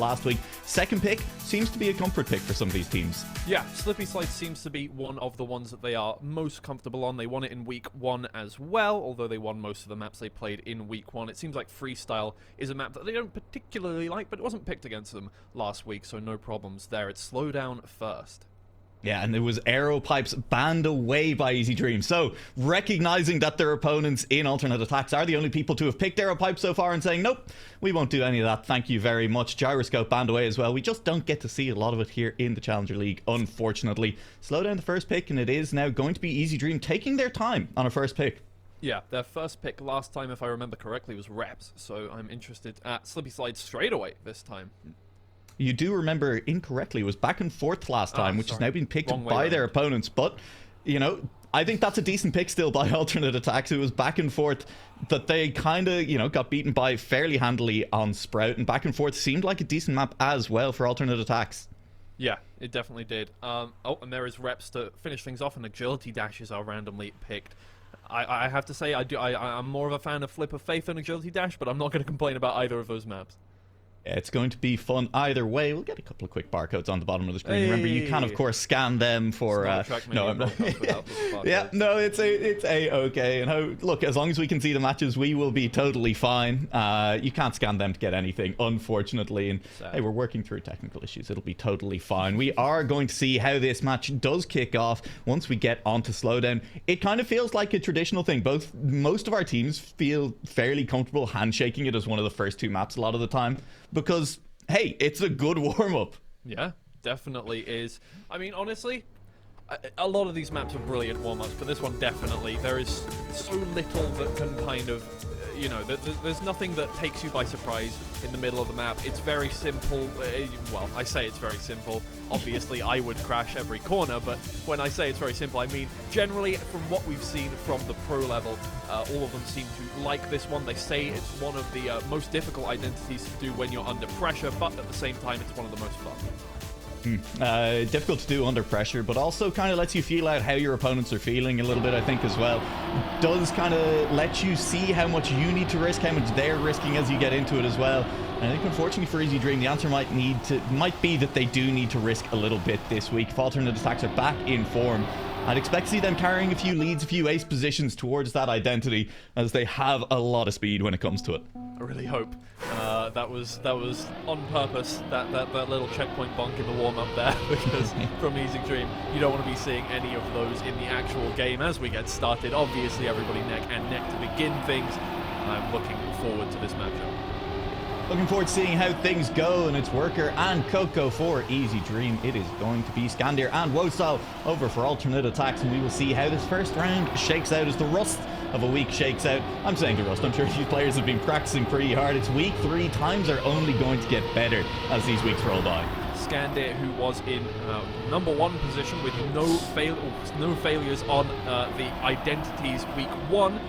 last week. Second pick seems to be a comfort pick for some of these teams. Yeah, Slippy Slide seems to be one of the ones that they are most comfortable on. They won it in week 1 as well, although they won most of the maps they played in week 1. It seems like Freestyle is a map that they don't particularly like, but it wasn't picked against them last week, so no problems there. It's Slowdown first. Yeah, and it was Aero Pipes banned away by IZI Dream. So, recognizing that their opponents in alternate attacks are the only people to have picked Aero Pipes so far and saying, nope, we won't do any of that, thank you very much. Gyroscope banned away as well. We just don't get to see a lot of it here in the Challenger League, unfortunately. Slow down the first pick, and it is now going to be IZI Dream taking their time on a first pick. Yeah, their first pick last time, if I remember correctly, was Reps. So, I'm interested at Slippy Slide straight away this time. You do remember incorrectly. It was back and forth last time, which has now been picked by their opponents. But, you know, I think that's a decent pick still by alternate attacks. It was back and forth that they kind of, you know, got beaten by fairly handily on Sprout. And back and forth seemed like a decent map as well for alternate attacks. Yeah, it definitely did. Oh, and there is Reps to finish things off, and Agility Dashes are randomly picked. I have to say, I'm more of a fan of Flip of Faith than Agility Dash, but I'm not going to complain about either of those maps. It's going to be fun either way. We'll get a couple of quick barcodes on the bottom of the screen. Hey. Remember, you can of course scan them for. Yeah, no, it's okay. And look, as long as we can see the matches, we will be totally fine. You can't scan them to get anything, unfortunately. And hey, we're working through technical issues. It'll be totally fine. We are going to see how this match does kick off once we get onto Slowdown. It kind of feels like a traditional thing. Most of our teams feel fairly comfortable handshaking it as one of the first 2 maps a lot of the time. Because, hey, it's a good warm-up. Yeah, definitely is. I mean, honestly, a lot of these maps are brilliant warm-ups, but this one definitely. There is so little that can kind of, you know, there's nothing that takes you by surprise in the middle of the map. It's very simple. Well, I say it's very simple. Obviously, I would crash every corner, but when I say it's very simple, I mean, generally, from what we've seen from the pro level, all of them seem to like this one. They say it's one of the most difficult identities to do when you're under pressure, but at the same time, it's one of the most fun. Difficult to do under pressure, but also kind of lets you feel out how your opponents are feeling a little bit, I think, as well. Does kind of let you see how much you need to risk, how much they're risking as you get into it as well. And I think, unfortunately for IZI Dream, the answer might be that they do need to risk a little bit this week. If alternate attacks are back in form, I'd expect to see them carrying a few leads, a few ace positions towards that identity, as they have a lot of speed when it comes to it. I really hope that was on purpose, that little checkpoint bonk in the warm-up there, because from IZI Dream, you don't want to be seeing any of those in the actual game as we get started. Obviously, everybody neck and neck to begin things. I'm looking forward to this matchup. Looking forward to seeing how things go, and it's Worker and Coco for IZI Dream. It is going to be Scandir and Wostyle over for alternate attacks, and we will see how this first round shakes out as the rust of a week shakes out. I'm saying the rust. I'm sure these players have been practicing pretty hard. It's week 3. Times are only going to get better as these weeks roll by. Scandir, who was in number 1 position with no failures on the identities week 1,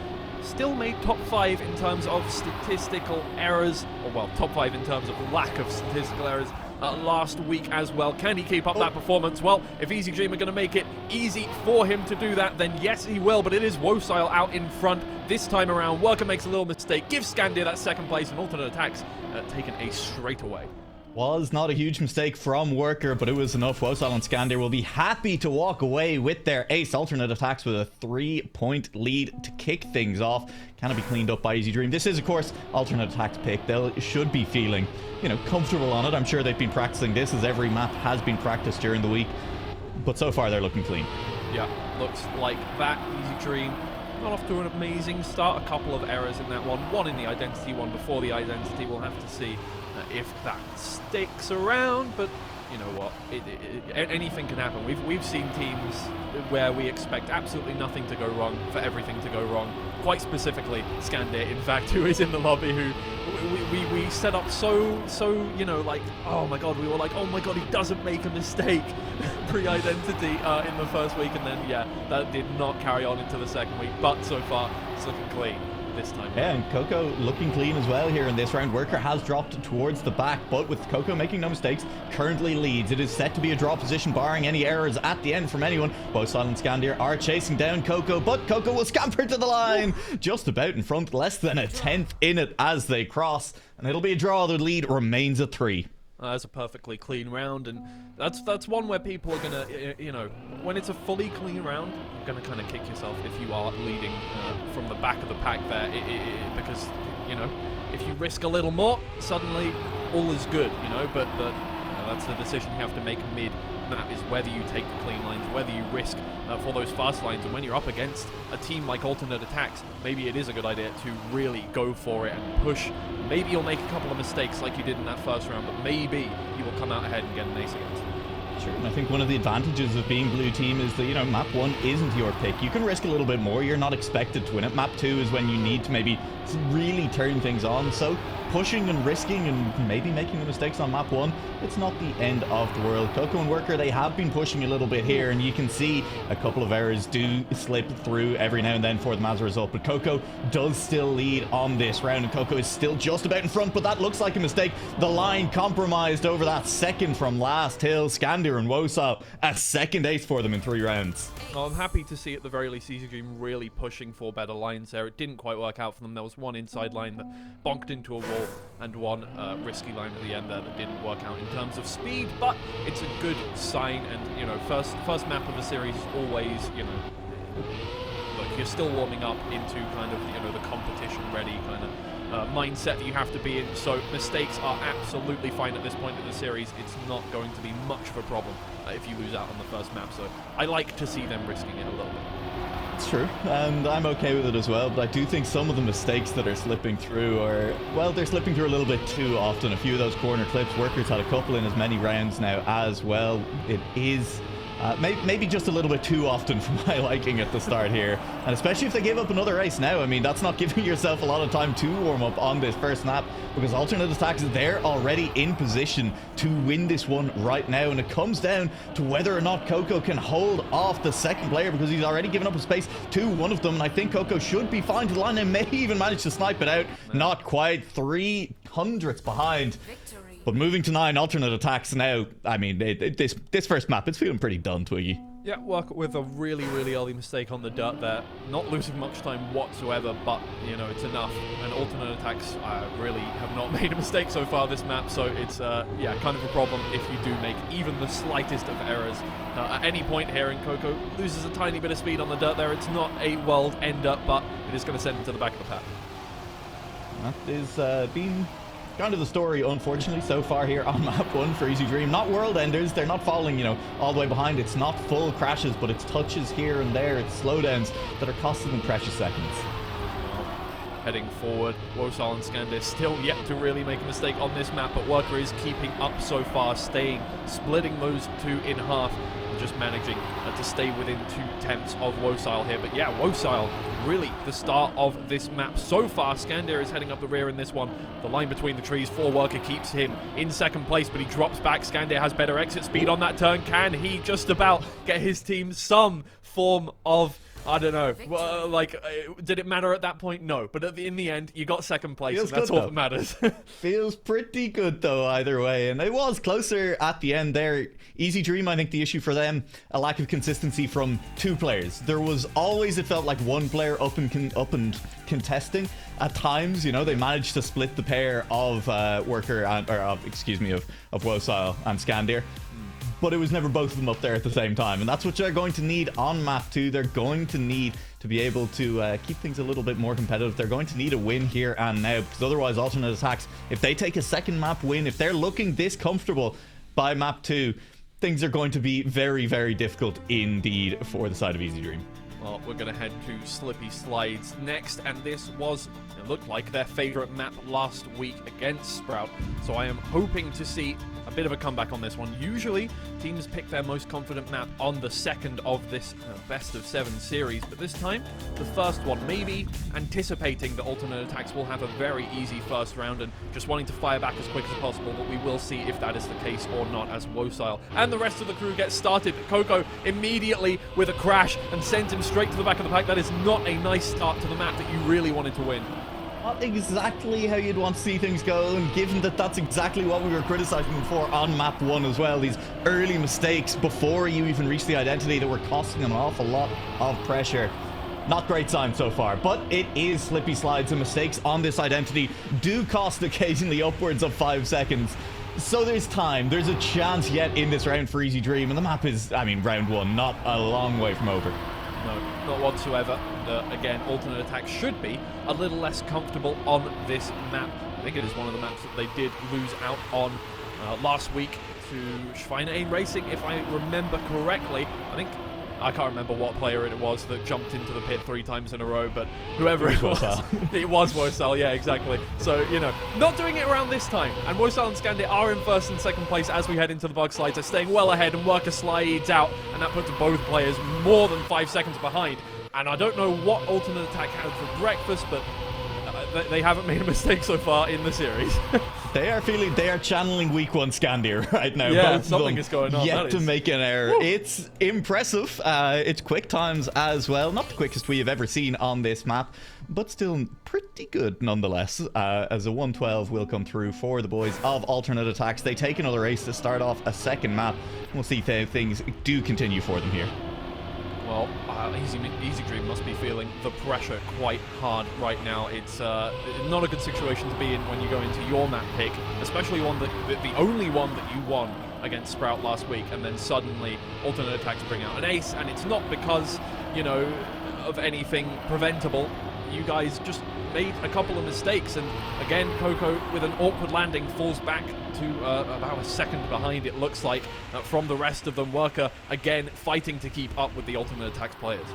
still made top 5 in terms of statistical errors, or well, top 5 in terms of lack of statistical errors last week as well. Can he keep up that performance? Well, if IZI Dream are going to make it easy for him to do that, then yes, he will, but it is Wostyle out in front this time around. Worker makes a little mistake, gives Scandir that second place, and alternate attacks taken a straight away. Was not a huge mistake from Worker, but it was enough. Wostyle and Scandir will be happy to walk away with their ace. Alternate attacks with a 3-point lead to kick things off. Can it be cleaned up by IZI Dream? This is, of course, alternate attacks pick. They should be feeling, you know, comfortable on it. I'm sure they've been practicing this, as every map has been practiced during the week. But so far, they're looking clean. Yeah, looks like that. IZI Dream got off to an amazing start. A couple of errors in that one. One in the identity, one before the identity. We'll have to see if that sticks around, but you know what, anything can happen. We've seen teams where we expect absolutely nothing to go wrong for everything to go wrong. Quite specifically, Scandir, in fact, who is in the lobby, who we set up so you know, like, oh my god, we were like, oh my god, he doesn't make a mistake pre-identity in the first week, and then yeah, that did not carry on into the second week, but so far it's looking clean this time. Yeah, and Coco looking clean as well here in this round. Worker has dropped towards the back, but with Coco making no mistakes, currently leads. It is set to be a draw position, barring any errors at the end from anyone. Wostyle and Scandir are chasing down Coco, but Coco will scamper to the line, just about in front, less than a 10th in it as they cross, and it'll be a draw. The lead remains at 3. as a perfectly clean round, and that's one where people are gonna, you know, when it's a fully clean round, you're gonna kind of kick yourself if you are leading from the back of the pack there, because, you know, if you risk a little more, suddenly all is good, you know, but that's the decision you have to make mid-map, is whether you take the clean lines, whether you risk for those fast lines, and when you're up against a team like Alternate Attacks, maybe it is a good idea to really go for it and push. Maybe you'll make a couple of mistakes like you did in that first round, but maybe you will come out ahead and get an ace against them. Sure, and I think one of the advantages of being blue team is that, you know, map 1 isn't your pick. You can risk a little bit more. You're not expected to win it. Map 2 is when you need to maybe really turn things on. So pushing and risking and maybe making the mistakes on map 1, it's not the end of the world. Coco and Worker, they have been pushing a little bit here, and you can see a couple of errors do slip through every now and then for them as a result. But Coco does still lead on this round, and Coco is still just about in front, but that looks like a mistake. The line compromised over that second from last hill. Scandir and Wosal, a second ace for them in 3 rounds. Well, I'm happy to see at the very least IZI Dream really pushing for better lines there. It didn't quite work out for them. There was one inside line that bonked into a wall, and one risky line at the end there that didn't work out in terms of speed, but it's a good sign. And, you know, first map of a series is always, you know, look, you're still warming up into kind of, you know, the competition ready kind of mindset that you have to be in, so mistakes are absolutely fine at this point in the series. It's not going to be much of a problem if you lose out on the first map, so I like to see them risking it a little bit. It's true, and I'm okay with it as well, but I do think some of the mistakes that are slipping through are, well, they're slipping through a little bit too often. A few of those corner clips, Workers had a couple in as many rounds now as well. It is maybe just a little bit too often for my liking at the start here, and especially if they give up another race now. I mean, that's not giving yourself a lot of time to warm up on this first map, because Alternate Attacks, they're already in position to win this one right now, and it comes down to whether or not Coco can hold off the second player, because he's already given up a space to one of them, and I think Coco should be fine to the line and may even manage to snipe it out. Not quite, 300ths behind. But moving to 9, Alternate Attacks now. I mean, this first map, it's feeling pretty done, Twiggy. Yeah, work with a really, really early mistake on the dirt there. Not losing much time whatsoever, but, you know, it's enough. And Alternate Attacks really have not made a mistake so far this map, so it's, yeah, kind of a problem if you do make even the slightest of errors. At any point here, and Coco loses a tiny bit of speed on the dirt there. It's not a world ender, but it is going to send him to the back of the pack. That is been kind of the story, unfortunately, so far here on map 1 for IZI Dream. Not world enders, they're not falling, you know, all the way behind. It's not full crashes, but it's touches here and there. It's slowdowns that are costing them precious seconds. Well, heading forward, Wosal and Scandir still yet to really make a mistake on this map, but Worker is keeping up so far, splitting those two in half, and just managing to stay within 2/10 of Wosal here. But yeah, Wosal really the star of this map so far. Scandir is heading up the rear in this one. The line between the trees for Worker keeps him in second place, but he drops back. Scandir has better exit speed on that turn. Can he just about get his team some form of, I don't know, well, like, did it matter at that point? No, but in the end, you got second place, and that's all that matters. Feels pretty good, though, either way, and it was closer at the end there. IZI Dream, I think the issue for them, a lack of consistency from 2 players. There was always, it felt like, 1 player up and contesting. At times, you know, they managed to split the pair of Worker, and, or of Wosal and Scandir. But it was never both of them up there at the same time, and that's what they're going to need on map 2. They're going to need to be able to keep things a little bit more competitive. They're going to need a win here and now, because otherwise Alternate Attacks, if they take a second map win, if they're looking this comfortable by map 2, things are going to be very, very difficult indeed for the side of IZI Dream. Well, we're going to head to Slippy Slides next, and this was, it looked like, their favorite map last week against Sprout, so I am hoping to see a bit of a comeback on this one. Usually, teams pick their most confident map on the second of this best of 7 series, but this time, the first one, maybe anticipating that Alternate Attacks will have a very easy first round and just wanting to fire back as quick as possible, but we will see if that is the case or not as Wosal and the rest of the crew get started. Coco immediately with a crash and sent him straight to the back of the pack. That is not a nice start to the map that you really wanted to win. Not exactly how you'd want to see things go, and given that that's exactly what we were criticizing them for on map 1 as well, these early mistakes before you even reach the identity that were costing them an awful lot of pressure. Not great sign so far, but it is Slippy Slides, and mistakes on this identity do cost occasionally upwards of 5 seconds. So there's time. There's a chance yet in this round for IZI Dream, and the map is, I mean, round 1, not a long way from over. No, not whatsoever. And, again, alternate attack should be a little less comfortable on this map. I think it is one of the maps that they did lose out on last week to Schweine Aim Racing, if I remember correctly. I can't remember what player it was that jumped into the pit 3 times in a row, but whoever it was, it was Wosal, yeah, exactly. So, you know, not doing it around this time. And Wosal and Scandia are in first and second place as we head into the bug slides. They're staying well ahead, and Worker slides out, and that puts both players more than 5 seconds behind. And I don't know what alternate attack had for breakfast, but they haven't made a mistake so far in the series. They are channeling week 1 Scandia right now. Yeah, both something is going on. Yet to make an error. Woo. It's impressive. It's quick times as well. Not the quickest we have ever seen on this map, but still pretty good nonetheless. As a 112 will come through for the boys of alternate attacks. They take another race to start off a second map. We'll see if things do continue for them here. Well, IZI Dream must be feeling the pressure quite hard right now. It's not a good situation to be in when you go into your map pick, especially one the only one that you won against Sprout last week, and then suddenly alternate attacks bring out an ace, and it's not because, you know, of anything preventable. You guys just made a couple of mistakes, and again, Coco with an awkward landing falls back to about a second behind, it looks like, from the rest of them. Worker again fighting to keep up with the alternate attacks players.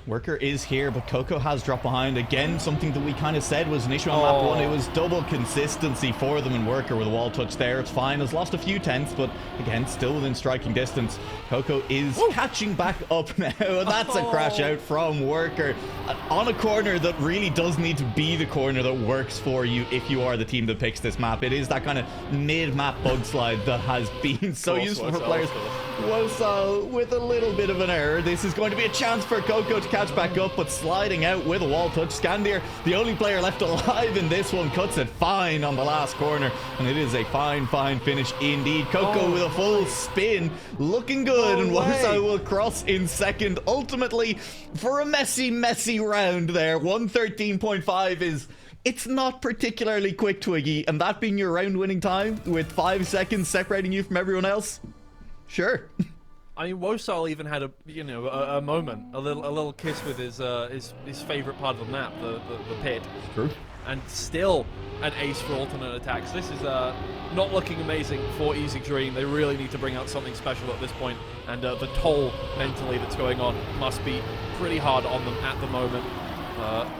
Worker is here, but Coco has dropped behind. Again, something that we kind of said was an issue on map 1. It was double consistency for them, and Worker with a wall touch there. It's fine. Has lost a few tenths, but again, still within striking distance. Coco is catching back up now, and that's a crash out from Worker on a corner that really does need to be the corner that works for you if you are the team that picks this map. It is that kind of mid-map bug slide that has been so useful for players. Wosal with a little bit of an error. This is going to be a chance for Coco to catch back up, but sliding out with a wall touch. Scandia, the only player left alive in this one, cuts it fine on the last corner, and it is a fine finish indeed. Coco with a full spin, looking good, and Wosal will cross in second, ultimately for a messy round there. 113.5 is... It's not particularly quick, Twiggy, and that being your round-winning time with 5 seconds separating you from everyone else? Sure. I mean, Wosal even had a moment, a little kiss with his favorite part of the map, the pit. True. And still an ace for alternate attacks. This is not looking amazing for IZI Dream. They really need to bring out something special at this point, and the toll mentally that's going on must be pretty hard on them at the moment.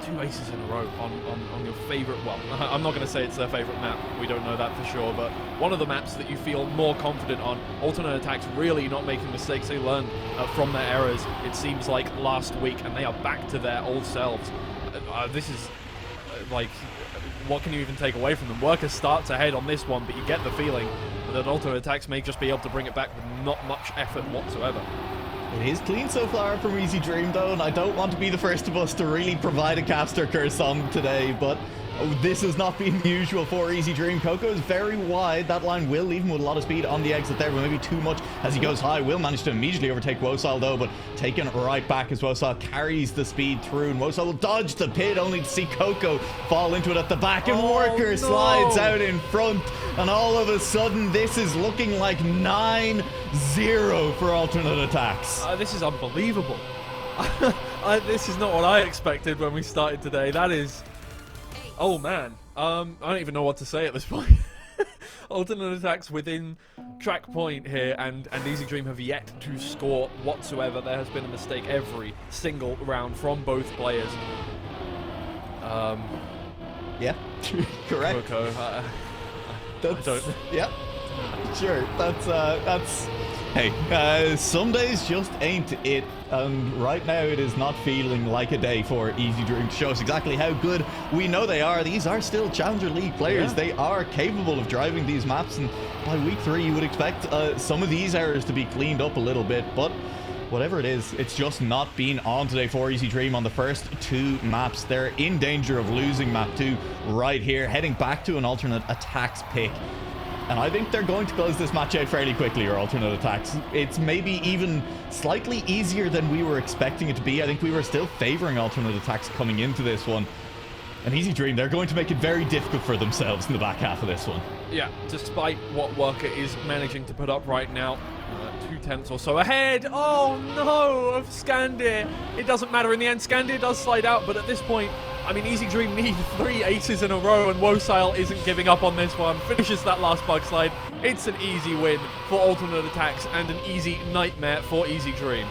2 aces in a row on your favorite, well, I'm not going to say it's their favorite map, we don't know that for sure, but one of the maps that you feel more confident on. Alternate attacks really not making mistakes. They learn from their errors, it seems like, last week, and they are back to their old selves. This is like, what can you even take away from them? Worker starts ahead on this one, but you get the feeling that alternate attacks may just be able to bring it back with not much effort whatsoever. It is clean so far from IZI Dream, though, and I don't want to be the first of us to really provide a caster curse on today, but this has not been usual for IZI Dream. Coco is very wide. That line will leave him with a lot of speed on the exit there, but maybe too much as he goes high. Will manage to immediately overtake Wosal, though, but taken right back as Wosal carries the speed through, and Wosal will dodge the pit, only to see Coco fall into it at the back, and Worker slides out in front, and all of a sudden, this is looking like 9-0 for alternate attacks. This is unbelievable. This is not what I expected when we started today. That is... Oh man, I don't even know what to say at this point. Alternate attacks within track point here, and IZI Dream have yet to score whatsoever. There has been a mistake every single round from both players. Yeah, correct. Coco, yeah, sure. That's. Hey, some days just ain't it, and right now it is not feeling like a day for IZI Dream. To show us exactly how good we know they are. These are still Challenger League players. Yeah. They are capable of driving these maps, and by week 3 you would expect some of these errors to be cleaned up a little bit, but whatever it is, it's just not been on today for IZI Dream on the first 2 maps. They're in danger of losing map 2 right here, heading back to an alternate attacks pick. And I think they're going to close this match out fairly quickly, or alternate attacks. It's maybe even slightly easier than we were expecting it to be. I think we were still favoring alternate attacks coming into this one. And IZI Dream, they're going to make it very difficult for themselves in the back half of this one. Yeah, despite what Worker is managing to put up right now, 2/10 or so ahead. Oh no, of Skandir. It doesn't matter in the end. Skandir does slide out, but at this point, I mean, IZI Dream need 3 aces in a row, and WoSile isn't giving up on this one. Finishes that last bug slide. It's an easy win for Alternate Attacks and an easy nightmare for IZI Dream.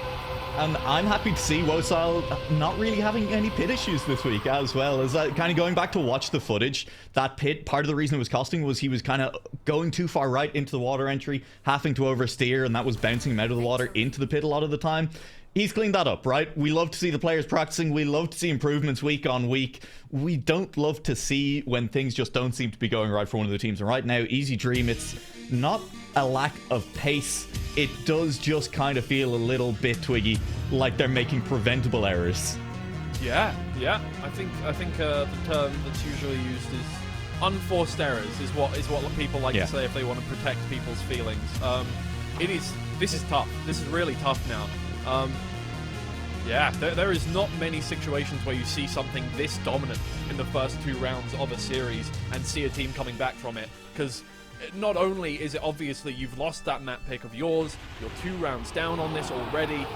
And I'm happy to see WoSile not really having any pit issues this week, as well as kind of going back to watch the footage. That pit, part of the reason it was costing was he was kind of going too far right into the water entry, having to oversteer, and that was bouncing him out of the water into the pit a lot of the time. He's cleaned that up, right? We love to see the players practicing. We love to see improvements week on week. We don't love to see when things just don't seem to be going right for one of the teams. And right now, IZI Dream, it's not a lack of pace. It does just kind of feel a little bit, Twiggy, like they're making preventable errors. Yeah. I think the term that's usually used is unforced errors. Is what people like to say if they want to protect people's feelings. This is tough. This is really tough now. There is not many situations where you see something this dominant in the first 2 rounds of a series and see a team coming back from it, because not only is it obviously you've lost that map pick of yours, you're 2 rounds down on this already,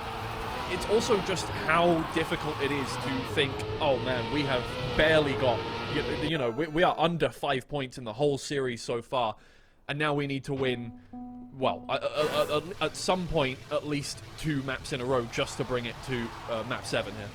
it's also just how difficult it is to think, oh man, we have barely got, we are under 5 points in the whole series so far, and now we need to win, well, at some point, at least 2 maps in a row just to bring it to map 7 here.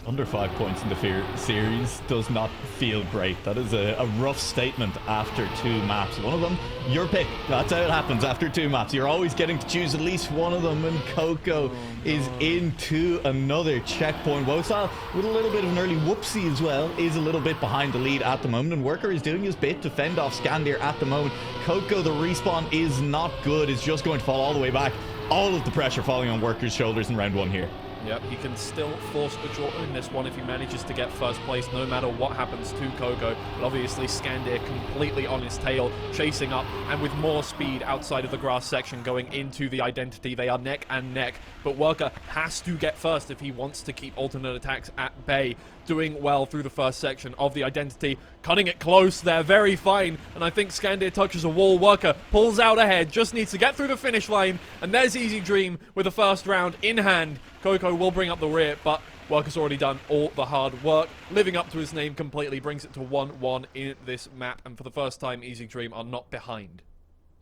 Under 5 points in the series does not feel great. That is a rough statement after 2 maps. One of them, your pick. That's how it happens after 2 maps. You're always getting to choose at least one of them, and Coco is into another checkpoint. WoSile, with a little bit of an early whoopsie as well, is a little bit behind the lead at the moment, and Worker is doing his bit to fend off Skandir at the moment. Coco, the respawn is not good. It's just going to fall all the way back. All of the pressure falling on Worker's shoulders in round 1 here. Yep, he can still force a draw in this one if he manages to get first place, no matter what happens to Coco. But obviously Skandir completely on his tail, chasing up, and with more speed outside of the grass section going into the identity. They are neck and neck, but Worker has to get first if he wants to keep Alternate Attacks at bay. Doing well through the first section of the identity, cutting it close there, very fine, and I think Skandir touches a wall. Worker pulls out ahead, just needs to get through the finish line, and there's IZI Dream with the first round in hand. Coco will bring up the rear, but Worker's already done all the hard work, living up to his name completely, brings it to 1-1 in this map, and for the first time, IZI Dream are not behind.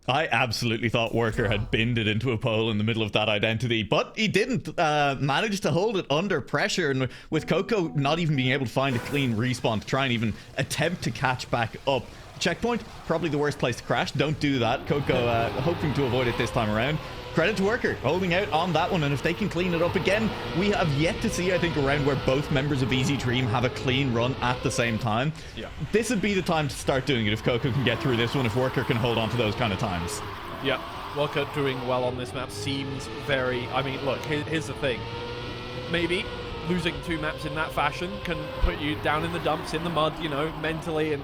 I absolutely thought Worker had binned it into a pole in the middle of that identity, but he didn't manage to hold it under pressure, and with Coco not even being able to find a clean respawn to try and even attempt to catch back up. Checkpoint, probably the worst place to crash. Don't do that. Coco hoping to avoid it this time around. Credit to Worker, holding out on that one, and if they can clean it up again, we have yet to see, I think, a round where both members of IZI Dream have a clean run at the same time. Yeah. This would be the time to start doing it if Coco can get through this one, if Worker can hold on to those kind of times. Yeah, Worker doing well on this map seems very... I mean, look, here's the thing. Maybe losing 2 maps in that fashion can put you down in the dumps, in the mud, mentally, and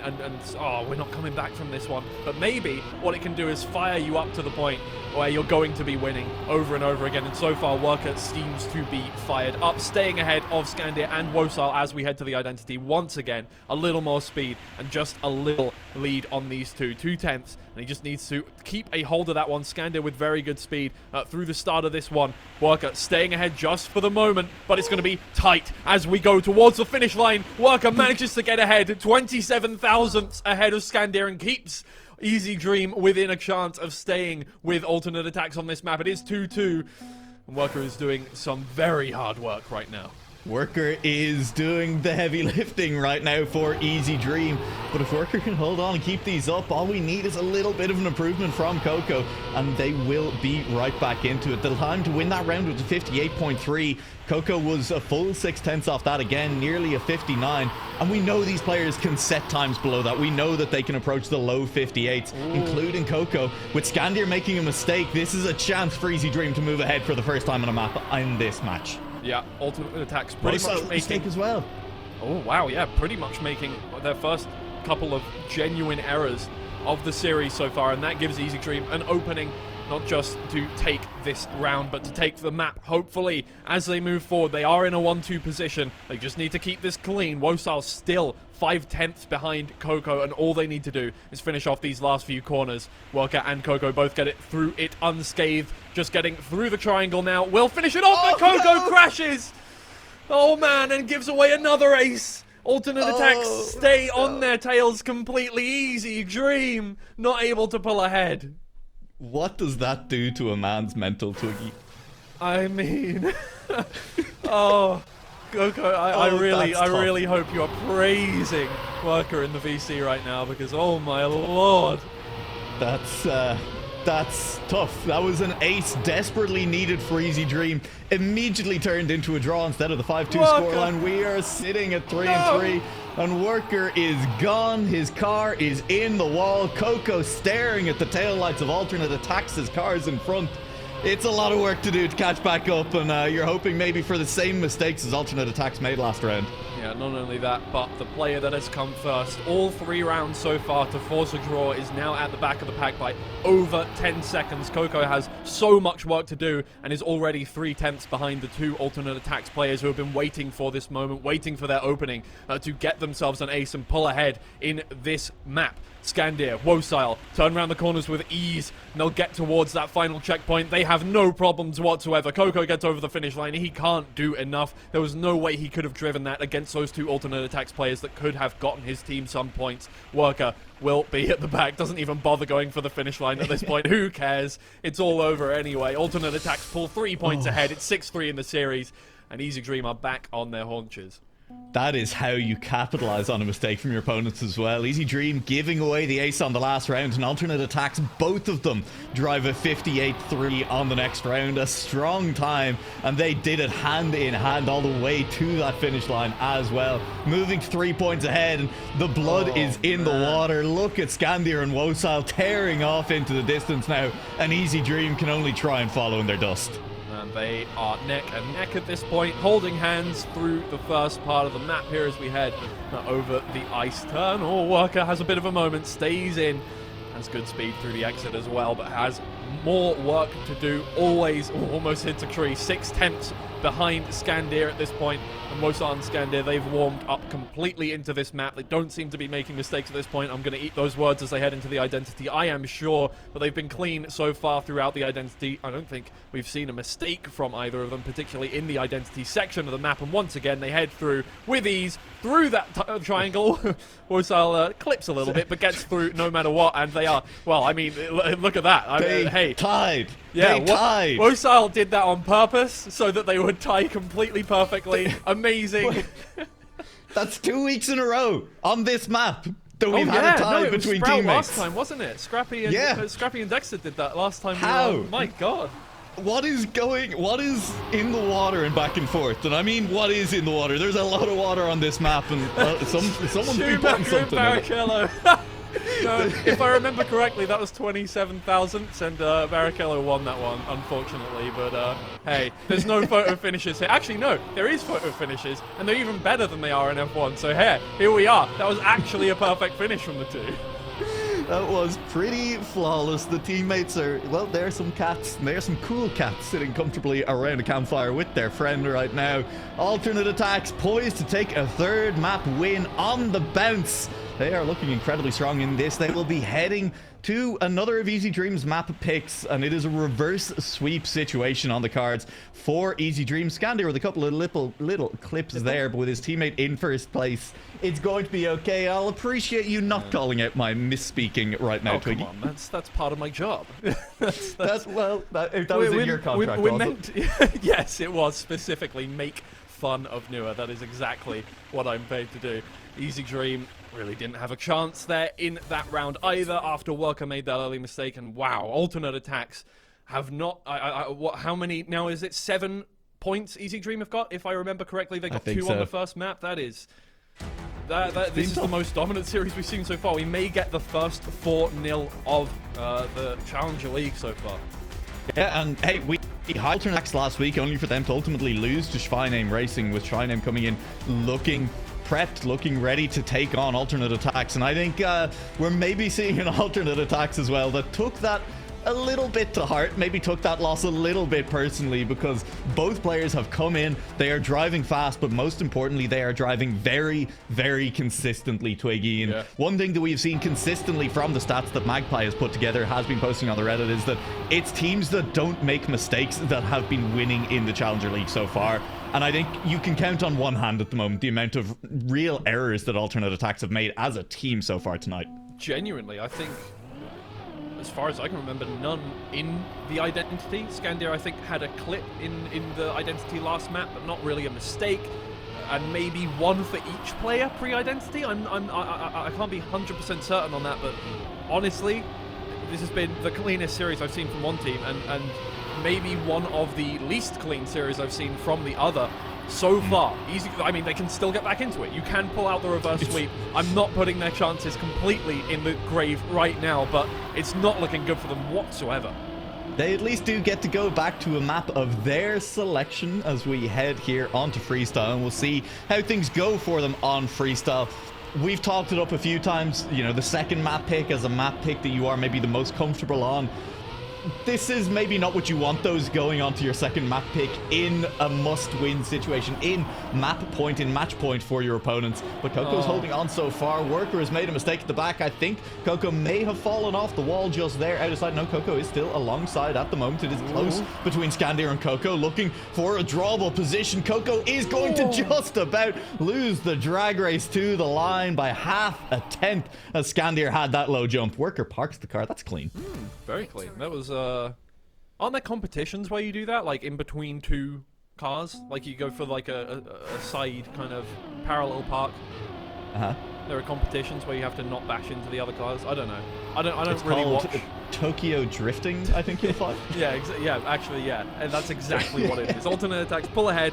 oh, we're not coming back from this one. But maybe what it can do is fire you up to the point where you're going to be winning over and over again. And so far, Worker seems to be fired up, staying ahead of Skandir and WoSile as we head to the identity once again. A little more speed and just a little lead on these 2/10, and he just needs to keep a hold of that one. Skandir with very good speed through the start of this one. Worker staying ahead just for the moment, but it's going to be tight as we go towards the finish line. Worker manages to get ahead, 27 thousandths ahead of Skandir, and keeps IZI Dream within a chance of staying with Alternate Attacks on this map. It is 2-2, and Worker is doing some very hard work right now. Worker is doing the heavy lifting right now for IZI Dream, but if Worker can hold on and keep these up, all we need is a little bit of an improvement from Coco, and they will be right back into it. The time to win that round was a 58.3. Coco was a full 6/10 off that again, nearly a 59, and we know these players can set times below that. We know that they can approach the low 58s, including Coco. With Skandir making a mistake, this is a chance for IZI Dream to move ahead for the first time on a map in this match. Yeah, Ultimate Attacks pretty much making... mistake as well. Oh, wow, yeah, pretty much making their first couple of genuine errors of the series so far, and that gives IZI Dream an opening, not just to take this round, but to take the map, hopefully, as they move forward. They are in a 1-2 position. They just need to keep this clean. WoSile still 5/10 behind Coco, and all they need to do is finish off these last few corners. Worker and Coco both get it through it unscathed. Just getting through the triangle now. Will finish it off, but Coco crashes! Oh man, and gives away another ace. Alternate attacks stay on their tails completely. IZI Dream not able to pull ahead. What does that do to a man's mental, Twiggy? I mean, oh, Coco, I really hope you are praising Worker in the VC right now, because oh my lord. That's tough. That was an ace desperately needed for IZI Dream. Immediately turned into a draw instead of the 5-2 scoreline. We are sitting at 3-3, and Worker is gone. His car is in the wall. Coco staring at the taillights of alternate attacks. His car's in front. It's a lot of work to do to catch back up, and you're hoping maybe for the same mistakes as alternate attacks made last round. Yeah, not only that, but the player that has come first all 3 rounds so far to force a draw is now at the back of the pack by over 10 seconds. Coco has so much work to do and is already 3/10 behind the 2 alternate attacks players who have been waiting for this moment, waiting for their opening to get themselves an ace and pull ahead in this map. Scandir, Wosile turn around the corners with ease, and they'll get towards that final checkpoint. They have no problems whatsoever. Coco gets over the finish line. He can't do enough. There was no way he could have driven that against those 2 alternate attacks players that could have gotten his team some points. Worker will be at the back, doesn't even bother going for the finish line at this point. Who cares? It's all over anyway. Alternate attacks pull 3 points ahead. It's 6-3 in the series, and IZI Dream are back on their haunches. That is how you capitalize on a mistake from your opponents as well. IZI Dream giving away the ace on the last round, and alternate attacks, both of them drive a 58-3 on the next round. A strong time, and they did it hand in hand all the way to that finish line as well. Moving 3 points ahead, and the blood is in the water. Look at Scandir and Wosile tearing off into the distance now, and IZI Dream can only try and follow in their dust. And they are neck and neck at this point, holding hands through the first part of the map here as we head over the ice turn. Worker has a bit of a moment, stays in, has good speed through the exit as well, but has more work to do. Always almost hits a tree. 6/10 behind Scandir at this point, and Wosile and Scandir, they've warmed up completely into this map. They don't seem to be making mistakes at this point. I'm going to eat those words as they head into the identity. I am sure that they've been clean so far throughout the identity. I don't think we've seen a mistake from either of them, particularly in the identity section of the map, and once again they head through with ease through that triangle. Wosile clips a little bit, but gets through no matter what, and they are, well, I mean, look at that. I mean, hey, tied. Yeah, they tied. Wosile did that on purpose so that they would tie completely perfectly. Amazing. That's 2 weeks in a row on this map that we've had a tie between Sprout teammates. last time, wasn't it? Scrappy and Dexter did that last time. How? My God. What is in the water and back and forth? And I mean, what is in the water? There's a lot of water on this map, and someone's been putting something in it. No, if I remember correctly, that was 27 thousandths, and Barrichello won that one, unfortunately. But hey, there's no photo finishes here. Actually, no, there is photo finishes, and they're even better than they are in F1. So here we are. That was actually a perfect finish from the 2. That was pretty flawless. The teammates are, well, there's some cats, and there's some cool cats sitting comfortably around a campfire with their friend right now. Alternate attacks poised to take a 3rd map win on the bounce. They are looking incredibly strong in this. They will be heading to another of IZI Dream's map picks, and it is a reverse sweep situation on the cards for IZI Dream. Scandir with a couple of little clips there, but with his teammate in first place, it's going to be okay. I'll appreciate you not calling out my misspeaking right now, Twiggy. Come on, that's part of my job. that was in your contract, wasn't it? Yes, it was. Specifically, make fun of Nua. That is exactly what I'm paid to do. IZI Dream really didn't have a chance there in that round either after Worker made that early mistake, and wow, alternate attacks have not, how many, now is it 7 points IZI Dream have got? If I remember correctly, they got 2 on the first map. That is, this is the most dominant series we've seen so far. We may get the first 4-0 of the Challenger League so far. Yeah, and hey, we had alternate attacks last week only for them to ultimately lose to Schweinheim Racing, with Schweinheim coming in looking prepped, looking ready to take on alternate attacks. And I think we're maybe seeing an alternate attacks as well that took that a little bit to heart, maybe took that loss a little bit personally, because both players have come in, they are driving fast, but most importantly, they are driving very, very consistently, Twiggy. And one thing that we've seen consistently from the stats that Magpie has put together, has been posting on the Reddit, is that it's teams that don't make mistakes that have been winning in the Challenger League so far. And I think you can count on one hand at the moment the amount of real errors that Alternate Attacks have made as a team so far tonight. Genuinely, I think, as far as I can remember, none in the Identity. Scandir, I think, had a clip in the Identity last map, but not really a mistake. And maybe one for each player pre-Identity. I can't be 100% certain on that, but honestly, this has been the cleanest series I've seen from one team, and maybe one of the least clean series I've seen from the other so far. Easy. I mean, they can still get back into it. You can pull out the reverse sweep. I'm not putting their chances completely in the grave right now, but it's not looking good for them whatsoever. They at least do get to go back to a map of their selection as we head here onto Freestyle, and we'll see how things go for them on Freestyle. We've talked it up a few times, you know, the second map pick as a map pick that you are maybe the most comfortable on. This is maybe not what you want those going onto your second map pick in a must-win situation, in map point, in match point for your opponents. But Coco's holding on so far. Worker has made a mistake at the back. I think Coco may have fallen off the wall just there. Out of sight. No, Coco is still alongside at the moment. It is close between Scandir and Coco, looking for a drawable position. Coco is going to just about lose the drag race to the line by half a tenth as Scandir had that low jump. Worker parks the car. That's clean. Very clean. That was aren't there competitions where you do that, like in between two cars, like you go for like a side kind of parallel park? There are competitions where you have to not bash into the other cars. I don't know. I don't really watch. Tokyo drifting, I think you'll find. Actually, and that's exactly what it is. Alternate Attacks pull ahead,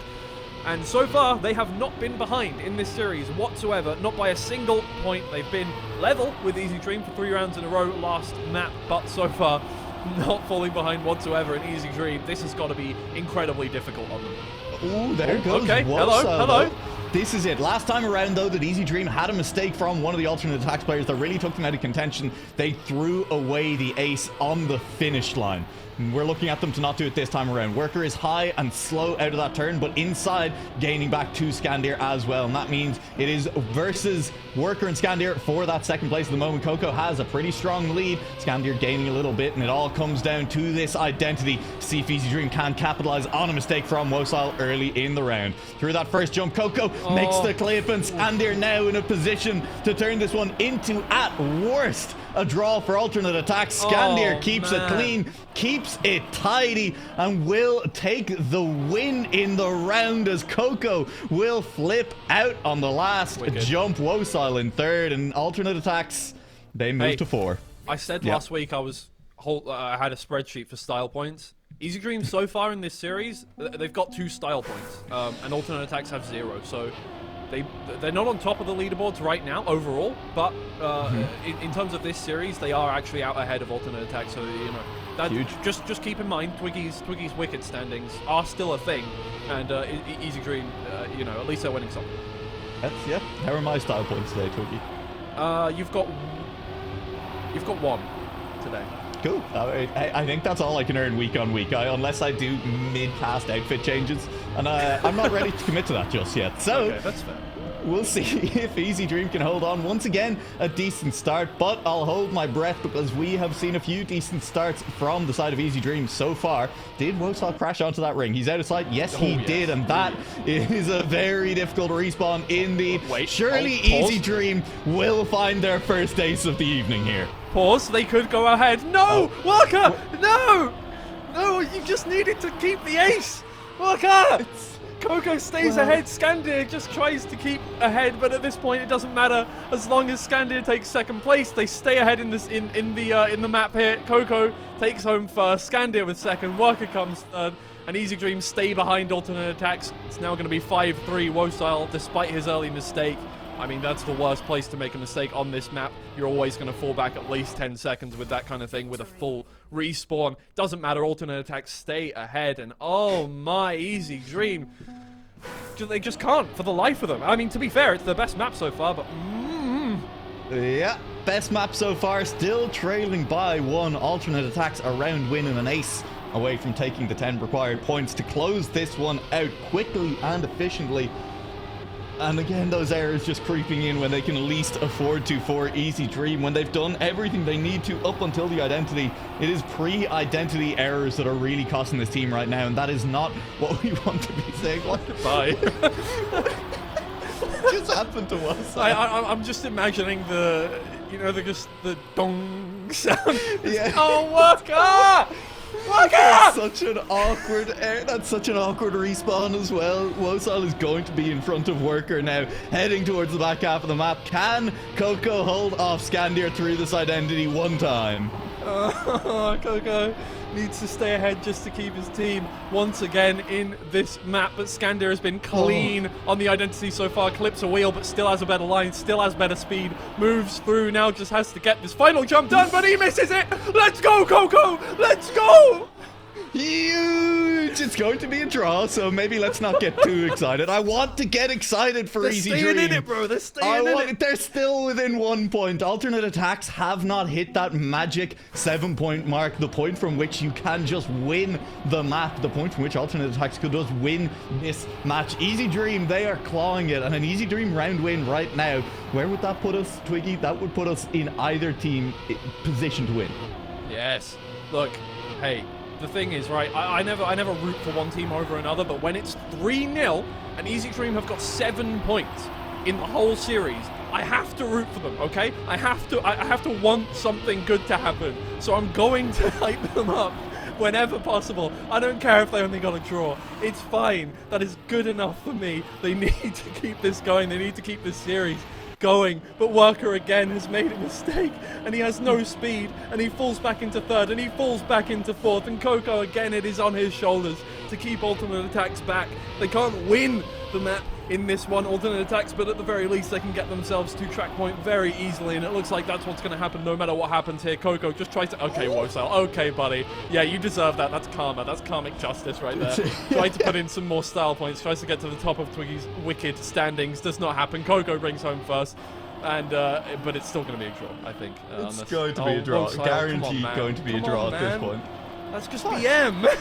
and so far they have not been behind in this series whatsoever, not by a single point. They've been level with IZI Dream for 3 rounds in a row last map, but so far not falling behind whatsoever in IZI Dream. This has got to be incredibly difficult on them. Ooh, there goes. Okay, hello. This is it. Last time around, though, that IZI Dream had a mistake from one of the Alternate Attacks players that really took them out of contention. They threw away the ace on the finish line. We're looking at them to not do it this time around. Worker is high and slow out of that turn, but inside, gaining back to Scandir as well. And that means it is versus Worker and Scandir for that second place at the moment. Coco has a pretty strong lead. Scandir gaining a little bit, and it all comes down to this identity. See if IZI Dream can capitalize on a mistake from Wosile early in the round. Through that first jump, Coco makes the clip, and Scandir now in a position to turn this one into, at worst, a draw for Alternate Attacks. Scandir keeps it clean, keeps it tidy, and will take the win in the round as Coco will flip out on the last jump. Wosile in third, and Alternate Attacks, they move to 4. I said last week I had a spreadsheet for style points. IZI Dream so far in this series, they've got 2 style points, and Alternate Attacks have 0. So they're not on top of the leaderboards right now overall, but in terms of this series, they are actually out ahead of Alternate Attacks. So you know, that, huge. Just keep in mind, Twiggy's wicket standings are still a thing, and IZI Dream, you know, at least they're winning something. How are my style points today, Twiggy? You've got 1 today. Cool. I think that's all I can earn week on week, unless I do mid-cast outfit changes, and I'm not ready to commit to that just yet. So okay, that's fair. We'll see if IZI Dream can hold on. Once again, a decent start, but I'll hold my breath because we have seen a few decent starts from the side of IZI Dream so far. Did Wosile crash onto that ring? He's out of sight. Yes, he did, and that is a very difficult respawn indeed. Surely IZI Dream will find their first ace of the evening here. Pause. They could go ahead. No, Worker. No, you just needed to keep the ace. Worker. Coco stays ahead. Scandir just tries to keep ahead, but at this point it doesn't matter. As long as Scandir takes second place, they stay ahead in the map here. Coco takes home first. Scandir with second. Worker comes third, and IZI Dream stay behind Alternate Attacks. It's now going to be 5-3 Wosile, despite his early mistake. I mean, that's the worst place to make a mistake on this map. You're always going to fall back at least 10 seconds with that kind of thing, with a full respawn. Doesn't matter, Alternate Attacks stay ahead, and oh my, IZI Dream. They just can't, for the life of them. I mean, to be fair, it's the best map so far, but Yeah, best map so far, still trailing by 1. Alternate attacks around winning an ace away from taking the 10 required points to close this one out quickly and efficiently. And again, those errors just creeping in when they can at least afford to for IZI Dream, when they've done everything they need to up until the identity. It is pre-identity errors that are really costing this team right now, and that is not what we want to be saying. Bye. What just happened to us? I'm just imagining the, you know, the dong sound. Yeah. Oh, Worker! That's such an awkward respawn as well. Wosal is going to be in front of Worker now, heading towards the back half of the map. Can Coco hold off Scandir through this identity one time? Coco needs to stay ahead just to keep his team once again in this map, but Scandir has been clean on the identity so far. Clips a wheel, but still has a better line, still has better speed, moves through, now just has to get this final jump done, but he misses it. Let's go, Coco, let's go. Huge! It's going to be a draw, so maybe let's not get too excited. I want to get excited for IZI Dream. They're staying in it, bro. They're staying in it. They're still within 1 point. Alternate attacks have not hit that magic 7-point mark, the point from which you can just win the map, the point from which alternate attacks could just win this match. IZI Dream, they are clawing it, and an IZI Dream round win right now. Where would that put us, Twiggy? That would put us in either team position to win. Yes. Look, hey. The thing is, right, I never root for one team over another, but when it's 3-0 and IZI Dream have got 7 points in the whole series, I have to root for them, okay? I have to want something good to happen. So I'm going to hype them up whenever possible. I don't care if they only got a draw. It's fine. That is good enough for me. They need to keep this going. They need to keep this series going, but Worker again has made a mistake, and he has no speed, and he falls back into third, and he falls back into fourth, and Coco again, it is on his shoulders to keep alternate attacks back. They can't win the map in this one, alternate attacks, but at the very least they can get themselves to track point very easily, and it looks like that's what's going to happen no matter what happens here. Coco just tries to, okay, Wosal, okay, buddy, yeah, you deserve that. That's karma, that's karmic justice right there. Trying to put in some more style points, tries to get to the top of Twiggy's wicked standings, does not happen. Coco brings home first, and but it's still going to be a draw, I think. It's going to be a draw, guaranteed going to be a draw at this point. That's just BM.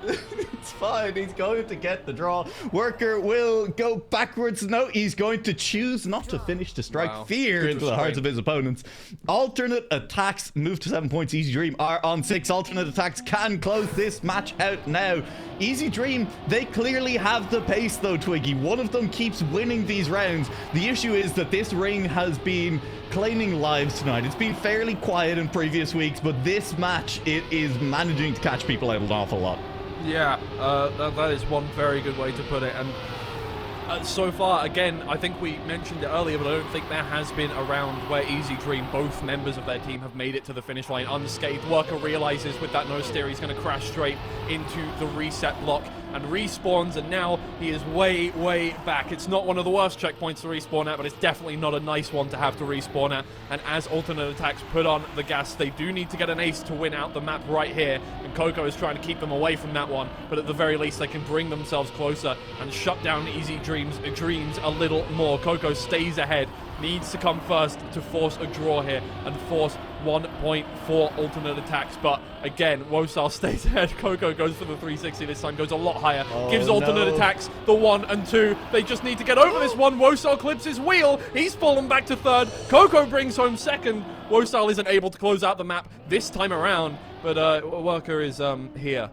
It's fine. He's going to get the draw. Worker will go backwards. No, he's going to choose not to finish to strike fear into the hearts of his opponents. Alternate attacks move to 7 points. IZI Dream are on 6. Alternate attacks can close this match out now. IZI Dream, they clearly have the pace though, Twiggy. One of them keeps winning these rounds. The issue is that this ring has been claiming lives tonight. It's been fairly quiet in previous weeks, but this match, it is managing to catch people out an awful lot. Yeah, that is one very good way to put it. And so far, again, I think we mentioned it earlier, but I don't think there has been a round where IZI Dream, both members of their team, have made it to the finish line unscathed. Worker realizes with that no steer he's going to crash straight into the reset block and respawns, and now he is way, way back. It's not one of the worst checkpoints to respawn at, but it's definitely not a nice one to have to respawn at. And as alternate attacks put on the gas, they do need to get an ace to win out the map right here, and Coco is trying to keep them away from that one, but at the very least they can bring themselves closer and shut down IZI Dreams a little more. Coco stays ahead, needs to come first to force a draw here and force 1 point for alternate attacks, but again, Wosal stays ahead. Coco goes for the 360 this time, goes a lot higher, gives alternate attacks the 1 and 2. They just need to get over this one. Wosal clips his wheel. He's fallen back to third. Coco brings home second. Wosal isn't able to close out the map this time around, but Worker is here.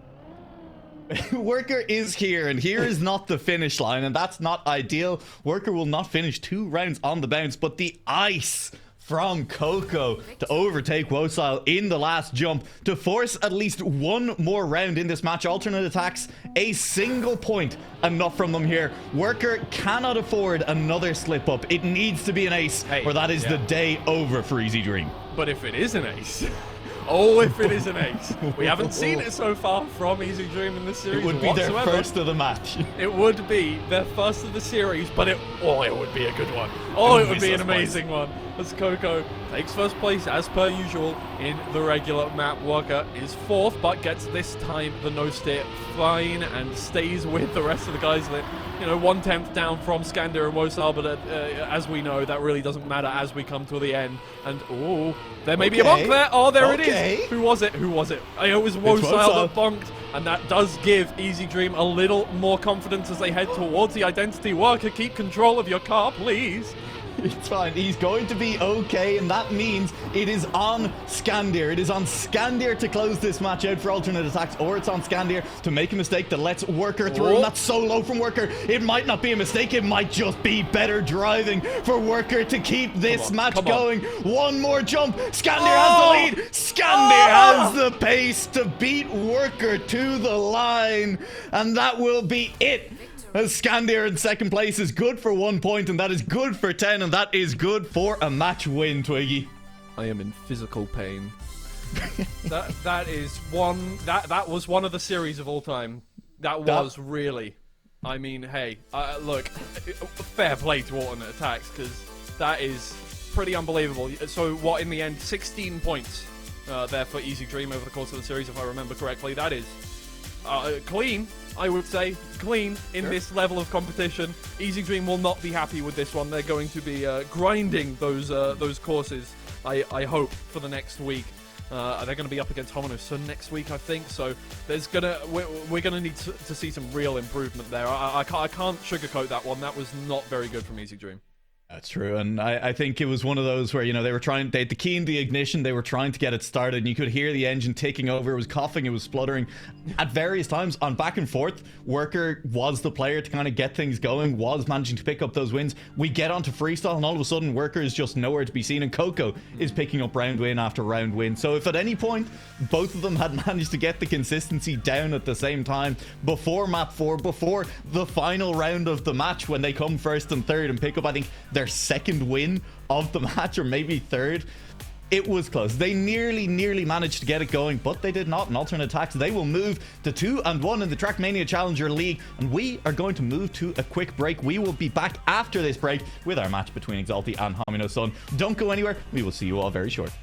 Worker is here, and here is not the finish line, and that's not ideal. Worker will not finish 2 rounds on the bounce, but the ice from Coco to overtake Wosal in the last jump to force at least 1 more round in this match. Alternate attacks, a single point enough from them here. Worker cannot afford another slip up. It needs to be an ace, or that is the day over for IZI Dream. But if it is an ace, oh, if it is an ace. We haven't seen it so far from IZI Dream in this series. It would be whatsoever. their first of the match. It would be their first of the series, but it would be a good one. Oh, it would be an amazing one. As Coco takes first place as per usual in the regular map. Worker is 4th, but gets this time the no steer fine and stays with the rest of the guys that, you know, 1/10 down from Scandir and Wosal, but as we know, that really doesn't matter as we come to the end. And oh, there may be a bonk there. Oh, there it is. Who was it? Who was it? It was Wosal that bonked, and that does give IZI Dream a little more confidence as they head towards the identity. Worker, keep control of your car, please. It's fine. He's going to be okay, and that means it is on Scandir. It is on Scandir to close this match out for alternate attacks, or it's on Scandir to make a mistake that lets Worker through. And that's so low from Worker. It might not be a mistake. It might just be better driving for Worker to keep this match going. One more jump. Scandir has the lead. Scandir has the pace to beat Worker to the line, and that will be it. As Scandir in 2nd place is good for 1 point, and that is good for 10, and that is good for a match win, Twiggy. I am in physical pain. that was one of the series of all time. That was really. I mean, hey, look, fair play to alternate attacks, because that is pretty unbelievable. So what, in the end, 16 points there for IZI Dream over the course of the series, if I remember correctly. That is clean. I would say clean in this level of competition. IZI Dream will not be happy with this one. They're going to be grinding those courses, I hope, for the next week. They're going to be up against Homino Sun next week, I think. So we're going to need to see some real improvement there. I can't sugarcoat that one. That was not very good from IZI Dream. That's true, and I think it was one of those where, you know, they had the key in the ignition, they were trying to get it started, and you could hear the engine taking over. It was coughing, it was spluttering at various times on back and forth. Worker was the player to kind of get things going, was managing to pick up those wins. We get onto Freestyle, and all of a sudden Worker is just nowhere to be seen, and Coco is picking up round win after round win. So if at any point both of them had managed to get the consistency down at the same time before map 4, before the final round of the match, when they come 1st and 3rd and pick up, I think, their 2nd win of the match, or maybe 3rd, it was close. They nearly managed to get it going, but they did not. In alternate attacks, they will move to 2-1 in the Trackmania Challenger League, and we are going to move to a quick break. We will be back after this break with our match between Exalti and Homino Sun. Don't go anywhere. We will see you all very shortly.